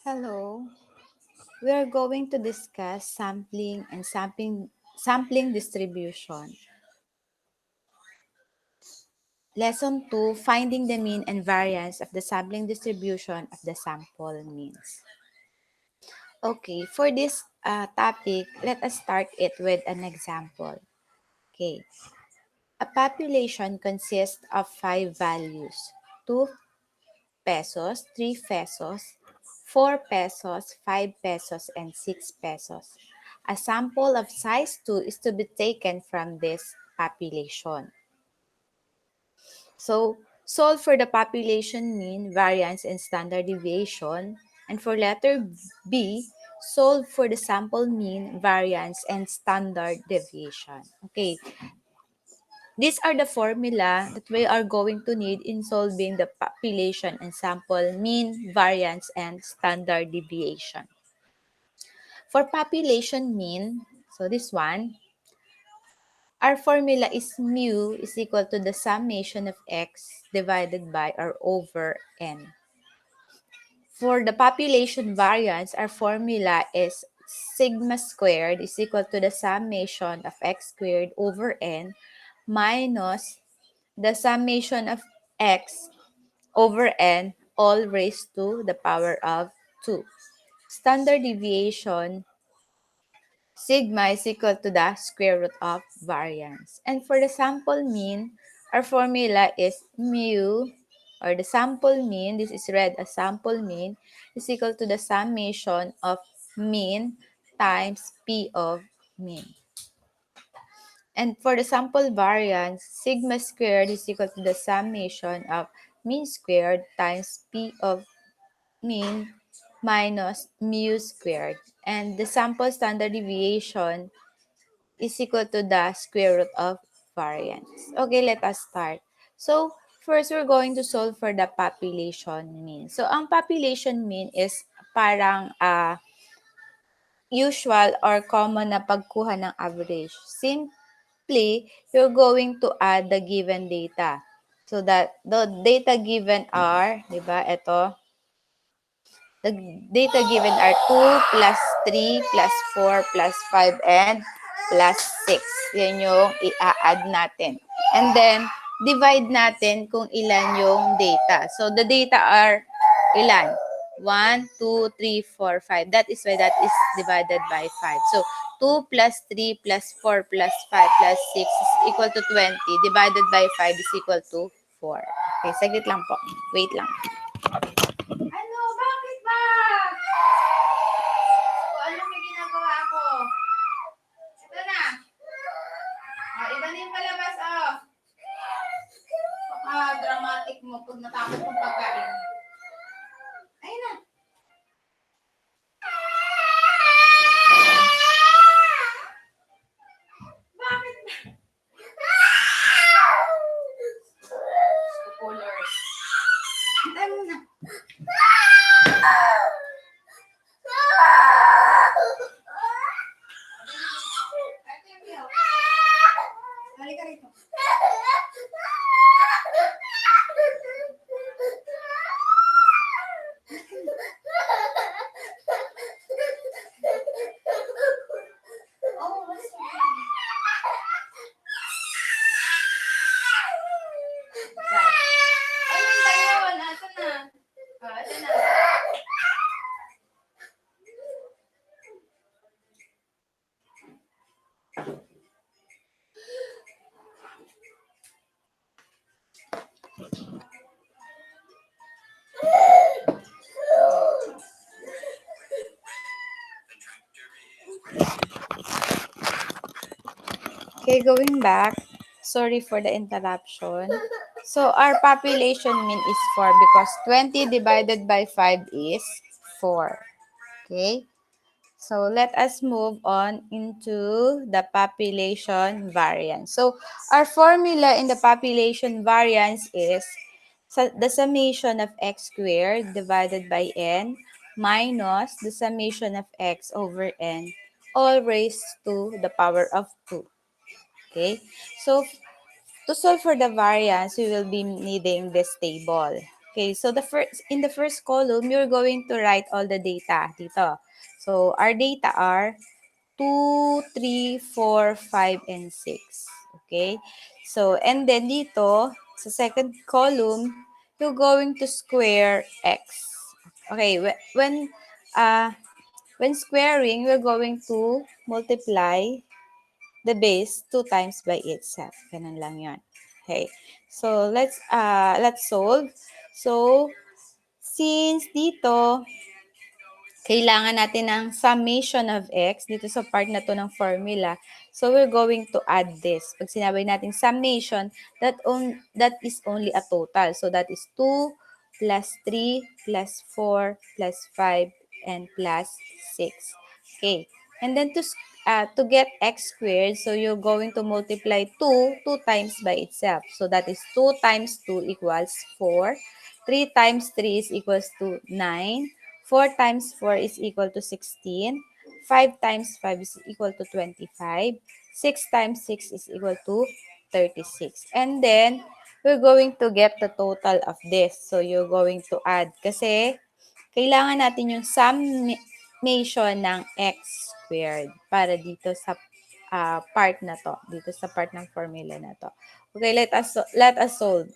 Hello. We are going to discuss sampling and sampling distribution. Lesson 2, finding the mean and variance of the sampling distribution of the sample means. Okay, for this topic, let us start it with an example. Okay, a population consists of 5 values: 2 pesos, 3 pesos, 4 pesos, 5 pesos, and 6 pesos. A sample of size 2 is to be taken from this population. So, solve for the population mean, variance, and standard deviation. And for letter B, solve for the sample mean, variance, and standard deviation. Okay, these are the formula that we are going to need in solving the population and sample mean, variance, and standard deviation. For population mean, so this one, our formula is mu is equal to the summation of x divided by or over n. For the population variance, our formula is sigma squared is equal to the summation of x squared over n minus the summation of x over n all raised to the power of 2. Standard deviation, sigma is equal to the square root of variance. And for the sample mean, our formula is mu, or the sample mean, this is read as sample mean, is equal to the summation of mean times p of mean. And for the sample variance, sigma squared is equal to the summation of mean squared times p of mean minus mu squared. And the sample standard deviation is equal to the square root of variance. Okay, let us start. So, first we're going to solve for the population mean. So, ang population mean is parang usual or common na pagkuha ng average. Simply, you're going to add the given data. So that the data given are, di ba, ito, the data given are 2 plus 3 plus 4 plus 5 and plus 6. Yan yung i-add natin. And then, divide natin kung ilan yung data. So, the data are ilan? 1, 2, 3, 4, 5. That is why that is divided by 5. So, 2 plus 3 plus 4 plus 5 plus 6 is equal to 20. Divided by 5 is equal to 4. Okay, saglit lang po. Wait lang. Ano? Bakit ba? O, anong may ginagawa ako? Ito na. O, iba na yung palabas, oh. Baka-dramatic mo pag natakot mong pagkain. Ayun na. Bakit ba? Colors. Antay mo na. Halika rito. Oh, what's wrong? Ayun ba yun? Asa na? Asa na? Okay, going back. Sorry for the interruption. So, our population mean is 4 because 20 divided by 5 is 4. Okay? So, let us move on into the population variance. So, our formula in the population variance is the summation of x squared divided by n minus the summation of x over n all raised to the power of 2. Okay? So, to solve for the variance, we will be needing this table. Okay, so in the first column, you're going to write all the data dito. So our data are 2, 3, 4, 5, and 6. Okay? So, and then dito, sa second column, you're going to square x. Okay, when squaring, we're going to multiply the base 2 times by itself. Ganun lang yon. Okay. So, let's solve. So, since dito, kailangan natin ng summation of x dito sa part na to ng formula. So, we're going to add this. Pag sinabi natin summation, that is only a total. So, that is 2 plus 3 plus 4 plus 5 and plus 6. Okay. And then to get x squared, so you're going to multiply 2 times by itself. So, that is 2 times 2 equals 4. 3 times 3 is equals to 9. 4 times 4 is equal to 16. 5 times 5 is equal to 25. 6 times 6 is equal to 36. And then, we're going to get the total of this. So, you're going to add. Kasi, kailangan natin yung summation ng x squared para dito sa part na to. Dito sa part ng formula na to. Okay, let us solve.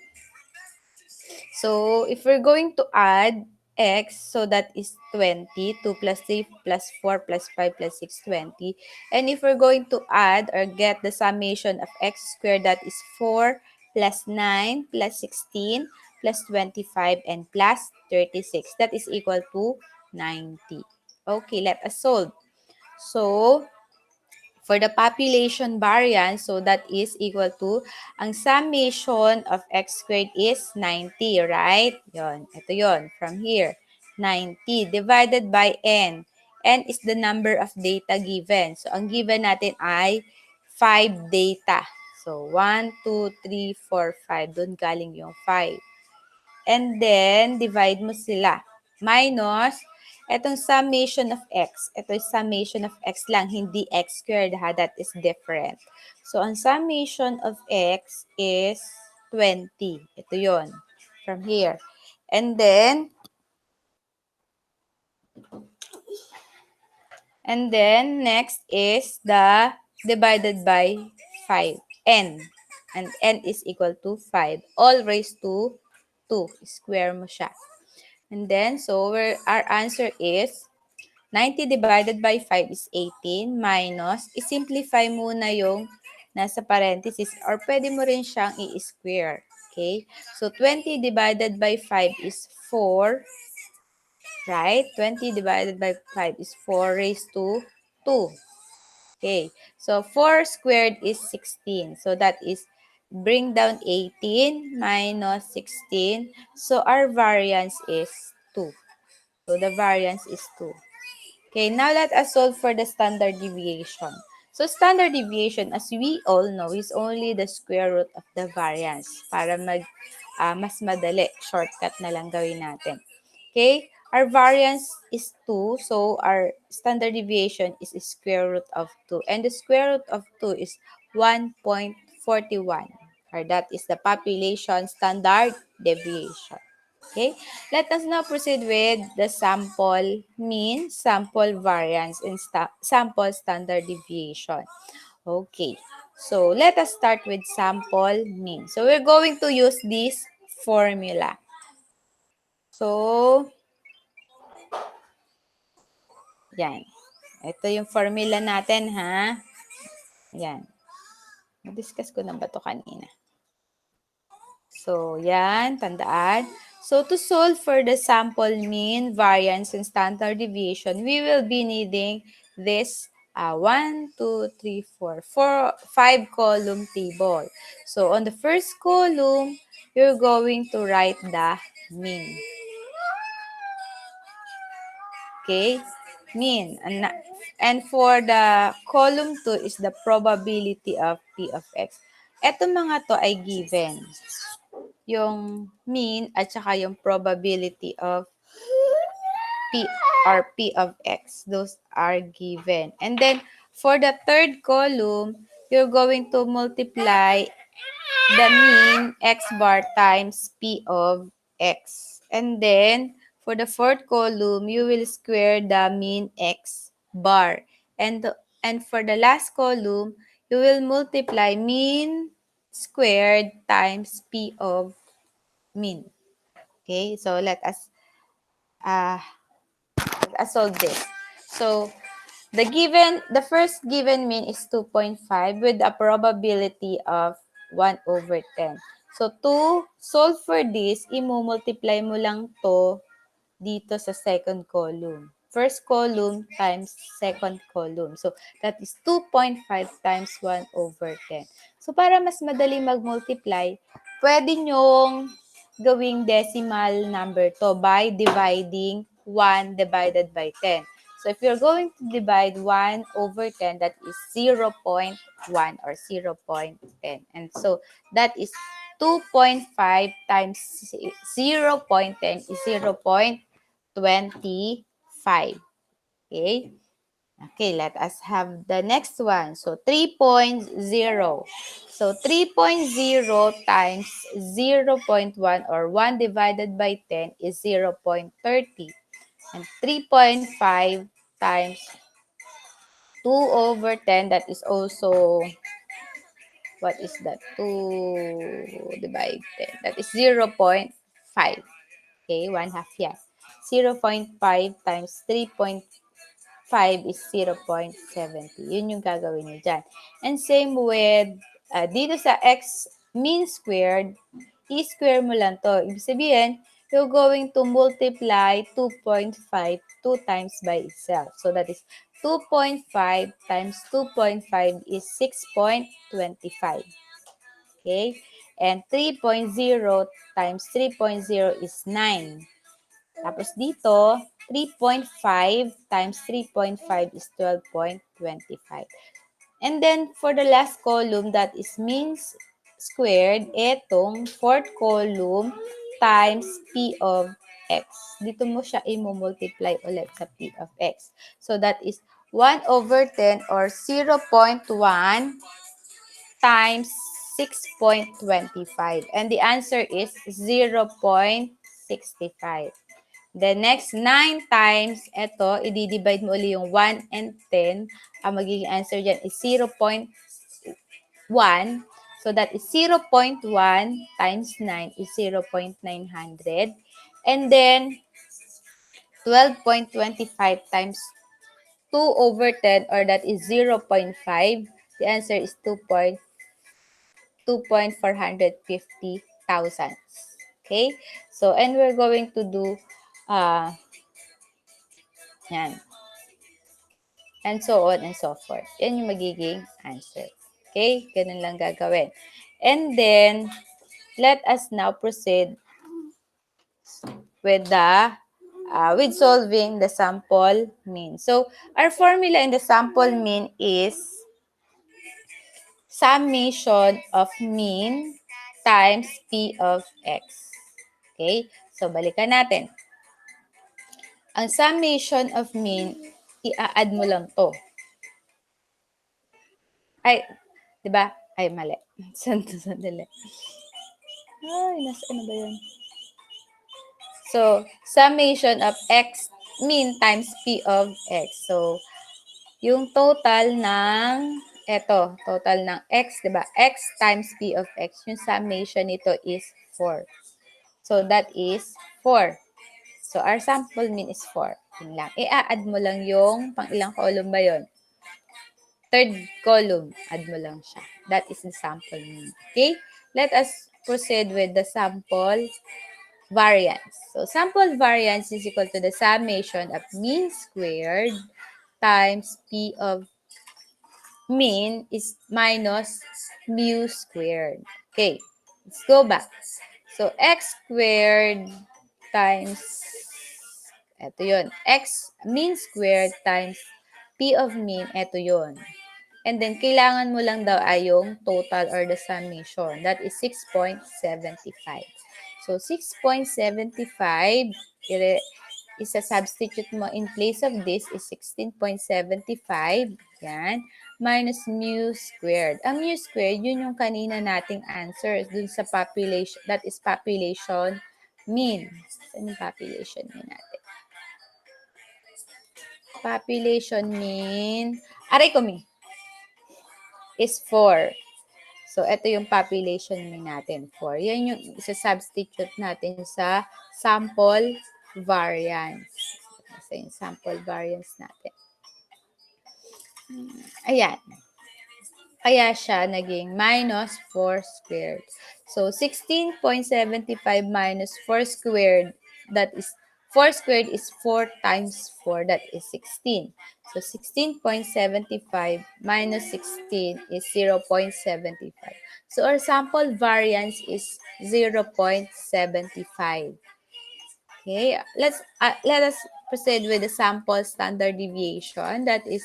So, if we're going to add x, so that is 20. 2 plus 3 plus 4 plus 5 plus 6, 20. And if we're going to add or get the summation of x squared, that is 4 plus 9 plus 16 plus 25 and plus 36. That is equal to 90. Okay, let us solve. So, for the population variance, so that is equal to, ang summation of x squared is 90, right? Yon, ito yon from here. 90 divided by n. N is the number of data given. So, ang given natin ay 5 data. So, 1, 2, 3, 4, 5. Doon galing yung 5. And then, divide mo sila. Minus, etong summation of x. Ito is summation of x lang, hindi x squared ha. That is different. So, ang summation of x is 20. Ito yon from here. And then, next is the divided by 5. N. And n is equal to 5. All raised to 2. Square mo siya. And then, so our answer is 90 divided by 5 is 18 minus, i-simplify muna yung nasa parenthesis or pwede mo rin siyang i-square. Okay? So, 20 divided by 5 is 4. Right? 20 divided by 5 is 4 raised to 2. Okay. So, 4 squared is 16. So, that is bring down 18 minus 16. So, our variance is 2. So, the variance is 2. Okay, now let us solve for the standard deviation. So, standard deviation, as we all know, is only the square root of the variance. Para mas madali, shortcut na lang gawin natin. Okay, our variance is 2, so our standard deviation is square root of 2. And the square root of 2 is 1.41. Or that is the population standard deviation. Okay, let us now proceed with the sample mean, sample variance, and sample standard deviation. Okay, so let us start with sample mean. So we're going to use this formula. So, yan. Ito yung formula natin, ha? Yan. Na-discuss ko na ba ito kanina? So, yan, tandaan. So, to solve for the sample mean, variance, and standard deviation, we will be needing this 1, 2, 3, 4, 5 column table. So, on the first column, you're going to write the mean. Okay? Mean. And for the column 2 is the probability of P of X. Ito mga to ay given. Yung mean at saka yung probability of P or P of X. Those are given. And then, for the third column, you're going to multiply the mean X bar times P of X. And then, for the fourth column, you will square the mean x bar. And for the last column, you will multiply mean squared times p of mean. Okay, so uh, let us solve this. So, the first given mean is 2.5 with a probability of 1 over 10. So, to solve for this, i-multiply mo lang to dito sa second column. First column times second column. So, that is 2.5 times 1 over 10. So, para mas madali mag-multiply, pwede nyong gawing decimal number to by dividing 1 divided by 10. So, if you're going to divide 1 over 10, that is 0.1 or 0.10. And so, that is 2.5 times 0.10 is 0.25. Okay? Okay, let us have the next one. So, 3.0. So, 3.0 times 0.1 or 1 divided by 10 is 0.30. And 3.5 times 2 over 10, that is also, what is that? 2 divided 10. That is 0.5. Okay, 1 half, yeah. 0.5 times 3.5 is 0.70. Yun yung gagawin niyo dyan. And same with, dito sa x mean squared, i-square mo lang to. Ibig sabihin, you're going to multiply 2.5 2 times by itself. So that is 2.5 times 2.5 is 6.25. Okay? And 3.0 times 3.0 is 9. Tapos dito, 3.5 times 3.5 is 12.25. And then, for the last column, that is means squared, etong fourth column times p of x. Dito mo siya i-multiply ulit sa p of x. So, that is 1 over 10 or 0.1 times 6.25. And the answer is 0.65. The next 9 times, ito, i-divide mo ulit yung 1 and 10. Ang magiging answer dyan is 0.1. So that is 0.1 times 9 is 0.900. And then, 12.25 times 2 over 10, or that is 0.5. The answer is 2.450,000. Okay? So, and we're going to do, yan. And so on and so forth. Yan yung magiging answer. Okay? Ganun lang gagawin. And then, let us now proceed with with solving the sample mean. So, our formula in the sample mean is summation of mean times P of X. Okay? So, balikan natin. Ang summation of mean, i-add mo lang to. Ay, di ba? Ay, mali. Sandali. Ay, ano ba yun? So, summation of x mean times p of x. So, yung total ng, total ng x, di ba? X times p of x. Yung summation nito is 4. So, that is 4. So, our sample mean is 4. Yun lang. I-add mo lang yung, pang ilang column ba yun? Third column, add mo lang siya. That is the sample mean. Okay? Let us proceed with the sample variance. So, sample variance is equal to the summation of mean squared times P of mean is minus mu squared. Okay, let's go back. So, x squared times, eto yun, x mean squared times P of mean, eto yun. And then, kailangan mo lang daw ay yung total or the summation. That is 6.75. So, 6.75, isa-substitute mo in place of this is 16.75. Yan. Minus mu squared. Ang mu squared, yun yung kanina nating answer dun sa population. That is population mean. Saan yung population mean natin? Population mean, aray ko me, is 4. So, ito yung population mean natin, 4. Yan yung isa-substitute natin sa sample variance. Sa yung sample variance natin. Ayan. Kaya siya naging minus 4 squared. So, 16.75 minus 4 squared, that is, 4 squared is 4 times 4, that is 16. So, 16.75 minus 16 is 0.75. So, our sample variance is 0.75. Okay, let us proceed with the sample standard deviation. That is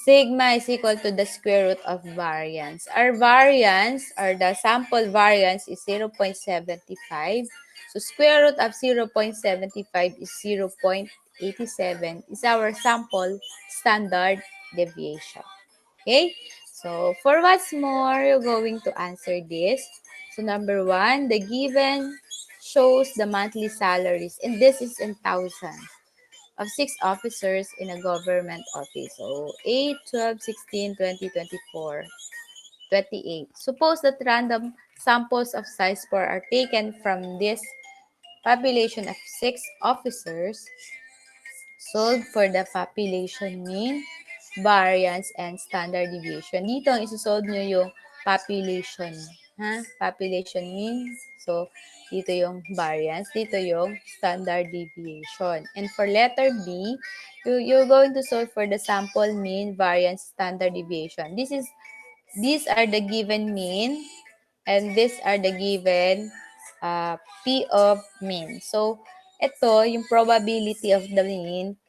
sigma is equal to the square root of variance. Our variance, or the sample variance, is 0.75. So, square root of 0.75 is 0.87, is our sample standard deviation. Okay? So, for what's more, you're going to answer this. So, number 1, the given shows the monthly salaries, and this is in thousands, of 6 officers in a government office. So, 8, 12, 16, 20, 24, 28. Suppose that random samples of size 4 are taken from this population of 6 officers. Solve for the population mean, variance, and standard deviation. Dito, ang isusolve nyo yung population. Population mean. So, dito yung variance. Dito yung standard deviation. And for letter B, you're going to solve for the sample mean, variance, standard deviation. These are the given mean, and these are the given P of mean. So, ito, yung probability of the mean,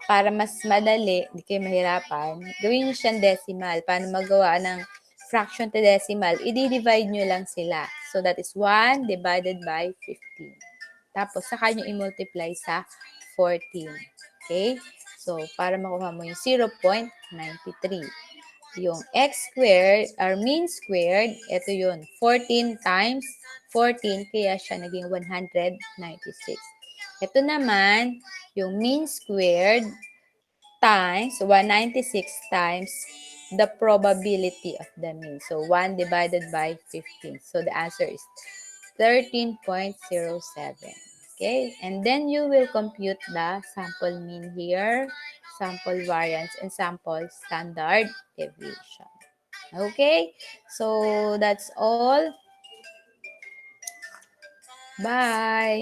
para mas madali, hindi kayo mahirapan, gawin nyo siyang decimal. Paano magawa ng fraction to decimal? I-divide nyo lang sila. So, that is 1 divided by 15. Tapos, saka nyo i-multiply sa 14. Okay? So, para makuha mo yung 0.93. Yung x squared, or mean squared, ito yun, 14 times 14, kaya siya naging 196. Ito naman, yung mean squared times 196 times the probability of the mean. So, 1 divided by 15. So, the answer is 13.07. Okay? And then you will compute the sample mean here, sample variance, and sample standard deviation. Okay? So, that's all. Bye!